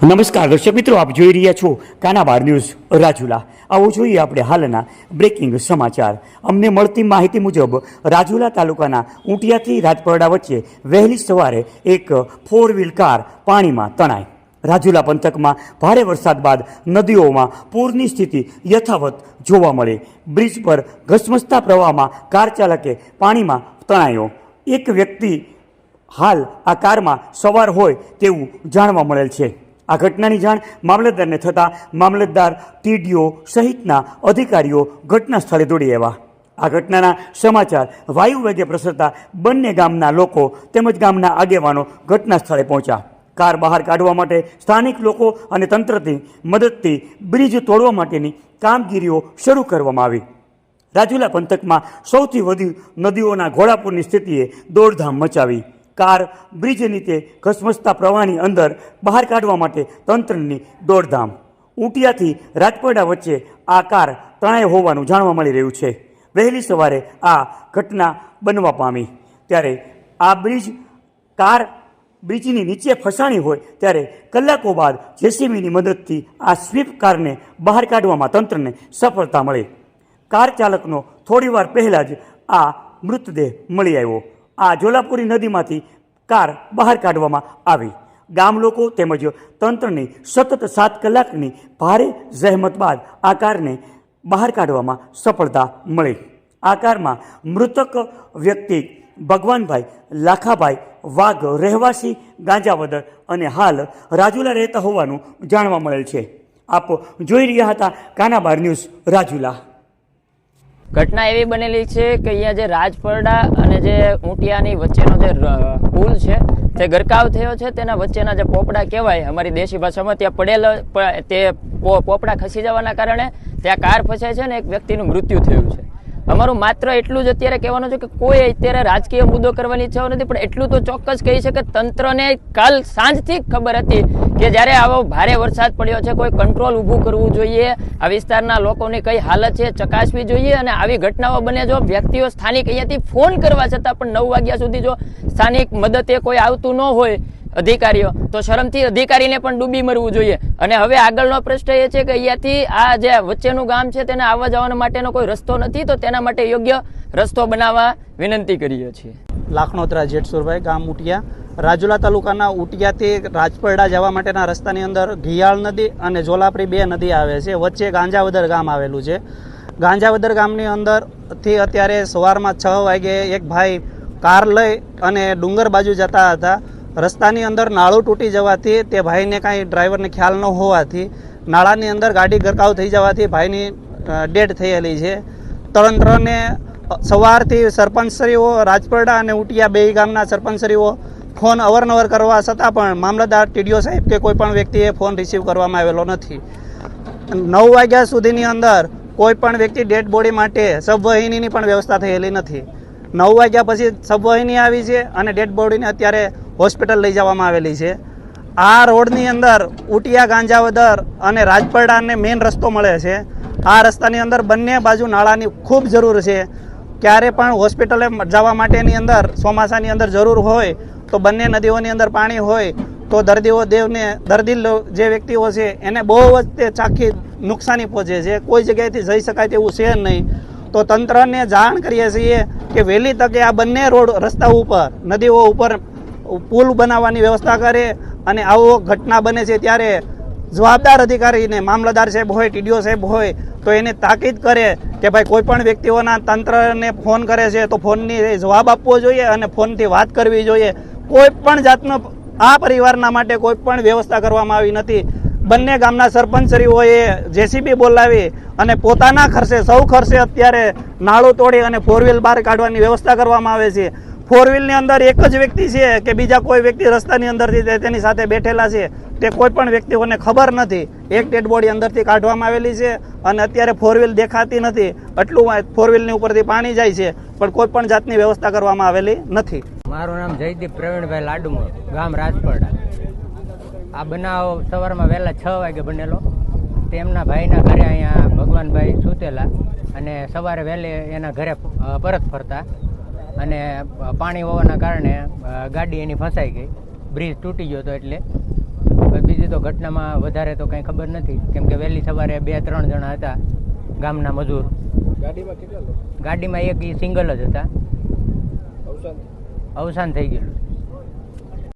નમસ્કાર દર્શક મિત્રો, આપ જોઈ રહ્યા છો કાનાબાર ન્યૂઝ રાજુલા. આવો જોઈએ આપણે હાલના બ્રેકિંગ સમાચાર. અમને મળતી માહિતી મુજબ રાજુલા તાલુકાના ઊંટિયાથી રાજપરડા વચ્ચે વહેલી સવારે એક 4 વ્હીલ કાર પાણીમાં તણાઈ. રાજુલા પંથકમાં ભારે વરસાદ બાદ નદીઓમાં પૂરની સ્થિતિ યથાવત જોવા મળે. બ્રિજ પર ઘસમસતા પ્રવાહમાં કાર ચાલકે પાણીમાં તણાયો. એક વ્યક્તિ હાલ આ કારમાં સવાર હોય તેવું જાણવા મળેલ છે. આ ઘટનાની જાણ મામલતદારને થતાં મામલતદાર, ટીડીઓ સહિતના અધિકારીઓ ઘટના સ્થળે દોડી આવ્યા. આ ઘટનાના સમાચાર વાયુ વેગે પ્રસરતા બંને ગામના લોકો તેમજ ગામના આગેવાનો ઘટના સ્થળે પહોંચ્યા. કાર બહાર કાઢવા માટે સ્થાનિક લોકો અને તંત્રની મદદથી બ્રિજ તોડવા માટેની કામગીરીઓ શરૂ કરવામાં આવી. રાજુલા પંથકમાં સૌથી વધુ નદીઓના ઘોડાપુરની સ્થિતિએ દોડધામ મચાવી. કાર બ્રિજ નીચે ઘસમસતા પ્રવાહની અંદર બહાર કાઢવા માટે તંત્રની દોડધામ. ઊંટિયાથી રાજપરડા વચ્ચે આ કાર તણાઈ હોવાનું જાણવા મળી રહ્યું છે. વહેલી સવારે આ ઘટના બનવા પામી ત્યારે આ કાર બ્રિજની નીચે ફસાણી હોય ત્યારે કલાકો બાદ જેસીબીની મદદથી આ સ્વીપ કારને બહાર કાઢવામાં તંત્રને સફળતા મળી. કાર ચાલકનો થોડીવાર પહેલાં જ આ મૃતદેહ મળી આવ્યો. આ જોલાપુરી નદીમાંથી કાર બહાર કાઢવામાં આવી. ગામ લોકો તેમજ તંત્રની સતત 7 કલાકની ભારે જહેમત બાદ આ કારને બહાર કાઢવામાં સફળતા મળી. આ કારમાં મૃતક વ્યક્તિ ભગવાનભાઈ લાખાભાઈ વાઘ, રહેવાસી ગાંજાવદર અને હાલ રાજુલા રહેતા હોવાનું જાણવા મળેલ છે. આપ જોઈ રહ્યા હતા કાનાબાર ન્યૂઝ રાજુલા. ઘટના એવી બનેલી છે કે અહીંયા જે રાજપરડા અને જે ઊંટિયાની વચ્ચેનો જે પુલ છે તે ગરકાવ થયો છે. તેના વચ્ચેના જે પોપડા કહેવાય અમારી દેશી ભાષામાં, ત્યાં પડેલો તે પોપડા ખસી જવાના કારણે ત્યાં કાર ફસાય છે અને એક વ્યક્તિનું મૃત્યુ થયું છે. અમારું માત્ર એટલું જ અત્યારે કહેવાનું છે કે કોઈ અત્યારે રાજકીય મુદ્દો કરવાની ઈચ્છાઓ નથી, પણ એટલું તો ચોક્કસ કહી છે કે તંત્રને કાલ સાંજથી ખબર હતી કે જ્યારે આવો ભારે વરસાદ પડ્યો છે કોઈ કંટ્રોલ ઊભું કરવું જોઈએ, આ વિસ્તારના લોકોની કઈ હાલત છે ચકાસવી જોઈએ. અને આવી ઘટનાઓ બને જો વ્યક્તિઓ સ્થાનિક અહીંયાથી ફોન કરવા છતાં પણ 9 વાગ્યા સુધી જો સ્થાનિક મદદે કોઈ આવતું ન હોય અધિકારીઓ, તો શરમથી અધિકારીને પણ ડૂબી મરવું જોઈએ. અને હવે આગળનો પ્રશ્ન એ છે કે અહીંયાથી આ જે વચ્ચેનું ગામ છે તેને આવવા જવા માટેનો કોઈ રસ્તો નથી, તો તેના માટે યોગ્ય રસ્તો બનાવવા વિનંતી કરીએ છીએ. લાખણોત્રા જેઠસુરભાઈ, ગામ ઊંટિયા. રાજુલા તાલુકાના ઊંટિયાથી રાજપરડા જવા માટેના રસ્તાની અંદર ઘિયાળ નદી અને જોલાપરી 2 નદી આવે છે. વચ્ચે ગાંજાવદર ગામ આવેલું છે. ગાંજાવદર ગામની અંદરથી અત્યારે સવારમાં 6 વાગે એક ભાઈ કાર લઈ અને ડુંગર બાજુ જતા હતા. રસ્તાની અંદર નાળું તૂટી જવાથી તે ભાઈને કાંઈ ડ્રાઈવરને ખ્યાલ ન હોવાથી નાળાની અંદર ગાડી ગરકાવ થઈ જવાથી ભાઈની ડેડ થયેલી છે. તંત્રને સવારથી સરપંચશ્રીઓ રાજપરડા અને ઊંટિયા 2 ગામના સરપંચશ્રીઓ ફોન અવારનવાર કરવા છતાં પણ મામલતદાર, ટીડીઓ સાહેબ કે કોઈ પણ વ્યક્તિએ ફોન રિસીવ કરવામાં આવેલો નથી. 9 વાગ્યા સુધીની અંદર કોઈ પણ વ્યક્તિ ડેડ બોડી માટે સબવાહિનીની પણ વ્યવસ્થા થયેલી નથી. 9 વાગ્યા પછી સબવાહિની આવી છે અને ડેડ બોડીને અત્યારે હોસ્પિટલ લઈ જવામાં આવેલી છે. આ રોડની અંદર ઊંટિયા, ગાંજાવદર અને રાજપરડાને મેઇન રસ્તો મળે છે. આ રસ્તાની અંદર બંને બાજુ નાળાની ખૂબ જરૂર છે. ક્યારે પણ હોસ્પિટલે જવા માટેની અંદર ચોમાસાની અંદર જરૂર હોય તો બંને નદીઓની અંદર પાણી હોય તો દર્દી જે વ્યક્તિઓ છે એને બહુ જ તે ચાખી નુકસાની પહોંચે છે. કોઈ જગ્યાએથી જઈ શકાય તેવું છે નહીં. તો તંત્રને જાણ કરીએ છીએ કે વહેલી તકે આ બંને રોડ રસ્તા ઉપર નદીઓ ઉપર પુલ બનાવવાની વ્યવસ્થા કરે. અને આવો ઘટના બને છે ત્યારે જવાબદાર અધિકારીને મામલતદાર સાહેબ હોય, ટીડીઓ સાહેબ હોય તો એને તાકીદ કરે કે ભાઈ કોઈ પણ વ્યક્તિઓના તંત્રને ફોન કરે છે તો ફોનની જવાબ આપવો જોઈએ અને ફોનથી વાત કરવી જોઈએ. કોઈ પણ જાતનો આ પરિવારના માટે કોઈ પણ વ્યવસ્થા કરવામાં આવી નથી. બંને ગામના સરપંચશ્રીઓએ જેસીબી બોલાવી અને પોતાના ખર્ચે સૌ ખર્ચે અત્યારે નાળું તોડી અને 4 વ્હીલ બહાર કાઢવાની વ્યવસ્થા કરવામાં આવે છે. 4 વ્હીલની અંદર એક જ વ્યક્તિ છે કે બીજા કોઈ વ્યક્તિ રસ્તાની અંદરથી તેની સાથે બેઠેલા છે તે કોઈ પણ વ્યક્તિઓને ખબર નથી. એક ડેડ બોડી અંદરથી કાઢવામાં આવેલી છે અને અત્યારે 4 વ્હીલ દેખાતી નથી. આટલું 4 વ્હીલની ઉપરથી પાણી જાય છે પણ કોઈ પણ જાતની વ્યવસ્થા કરવામાં આવેલી નથી. મારું નામ જયદીપ પ્રવીણભાઈ લાડુમો, ગામ રાજપરડા. આ બનાવ સવારમાં વહેલા 6 વાગે બનેલો. તેમના ભાઈના ઘરે અહીંયા ભગવાનભાઈ સૂતેલા અને સવારે વહેલે એના ઘરે પરત ફરતા અને પાણી હોવાના કારણે ગાડી એની ફસાઈ ગઈ. બ્રિજ તૂટી ગયો હતો એટલે બીજી તો ઘટનામાં વધારે તો કંઈ ખબર નથી, કેમ કે વહેલી સવારે 2-3 જણા હતા ગામના મજૂર. ગાડીમાં એક સિંગલ જ હતા, અવસાન થઈ ગયેલું.